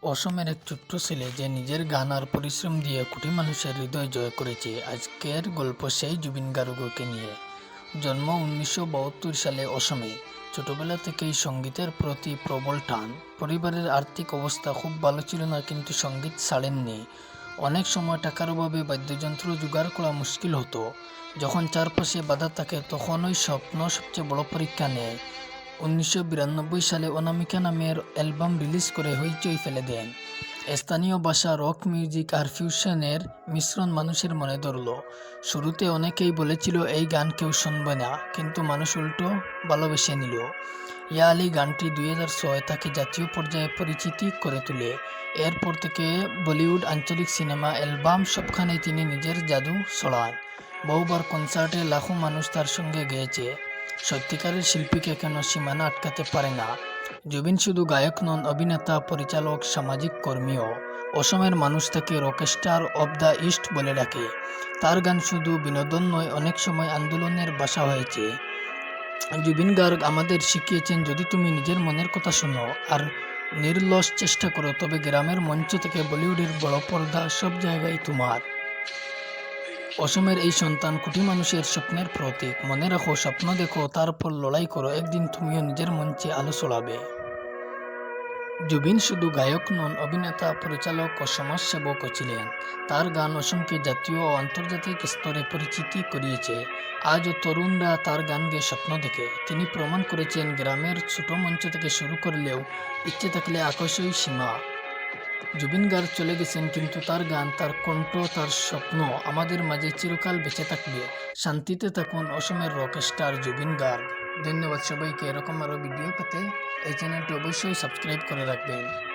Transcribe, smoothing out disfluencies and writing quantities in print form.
অসমের এক ছোট্ট ছেলে যে নিজের গান আর পরিশ্রম দিয়ে কোটি মানুষের হৃদয় জয় করেছে। আজকের গল্প সেই জুবিন গার্গকে নিয়ে। জন্ম 1972 সালে অসমে। ছোটবেলা থেকেই সঙ্গীতের প্রতি প্রবল টান। পরিবারের আর্থিক অবস্থা খুব ভালো ছিল না, কিন্তু সঙ্গীত ছাড়েননি। অনেক সময় টাকার অভাবে বাদ্যযন্ত্র জোগাড় করা মুশকিল হতো। যখন চারপাশে বাধা থাকে তখন ওই স্বপ্ন সবচেয়ে বড় পরীক্ষা নেয়। 1992 সালে অনামিকা নামের অ্যালবাম রিলিজ করে হইচই ফেলে দেন। স্থানীয় ভাষা, রক মিউজিক আর ফিউশনের মিশ্রণ মানুষের মনে ধরল। শুরুতে অনেকেই বলেছিল এই গান কেউ শুনবে না, কিন্তু মানুষ উল্টো ভালোবেসে নিল। ইয়া আলী গানটি 2006 তাকে জাতীয় পর্যায়ে পরিচিতি করে তোলে। এরপর থেকে বলিউড, আঞ্চলিক সিনেমা, অ্যালবাম সবখানেই তিনি নিজের জাদু ছড়ান। বহুবার কনসার্টে লাখো মানুষ তার সঙ্গে গেয়েছে। সত্যিকারের শিল্পীকে কেন সীমানা আটকাতে পারে না। জুবিন শুধু গায়ক নন, অভিনেতা, পরিচালক, সামাজিক কর্মীও। অসমের মানুষ তাকে রকস্টার অব দ্য ইস্ট বলে ডাকে। তার গান শুধু বিনোদন নয়, অনেক সময় আন্দোলনের ভাষা হয়েছে। জুবিন গার্গ আমাদের শিখিয়েছেন, যদি তুমি নিজের মনের কথা শোনো আর নির্লস চেষ্টা করো, তবে গ্রামের মঞ্চ থেকে বলিউডের বড় পর্দা সব জায়গায় তোমার। অসমের এই সন্তান কোটি মানুষের স্বপ্নের প্রতীক। মনে রাখো, স্বপ্ন দেখো, তারপর লড়াই করো, একদিন তুমিও নিজের মঞ্চে আলো ছড়াবে। জুবিন শুধু গায়ক নন, অভিনেতা, পরিচালক ও সমাজসেবকও ছিলেন। তার গান অসমকে জাতীয় ও আন্তর্জাতিক স্তরে পরিচিতি করিয়েছে। আজও তরুণরা তার গান গেয়ে স্বপ্ন দেখে। তিনি প্রমাণ করেছেন, গ্রামের ছোট মঞ্চ থেকে শুরু করলেও ইচ্ছে থাকলে আকাশই সীমা। জুবিন গার্গ চলে গেছেন, কিন্তু তার গান, তার কণ্ঠ, তার স্বপ্ন আমাদের মাঝে চিরকাল বেঁচে থাকবে। শান্তিতে থাকুন অসমের রকস্টার জুবিন গার্গ। ধন্যবাদ সবাইকে। এরকম আরও ভিডিও পেতে এই চ্যানেলটি অবশ্যই সাবস্ক্রাইব করে রাখবেন।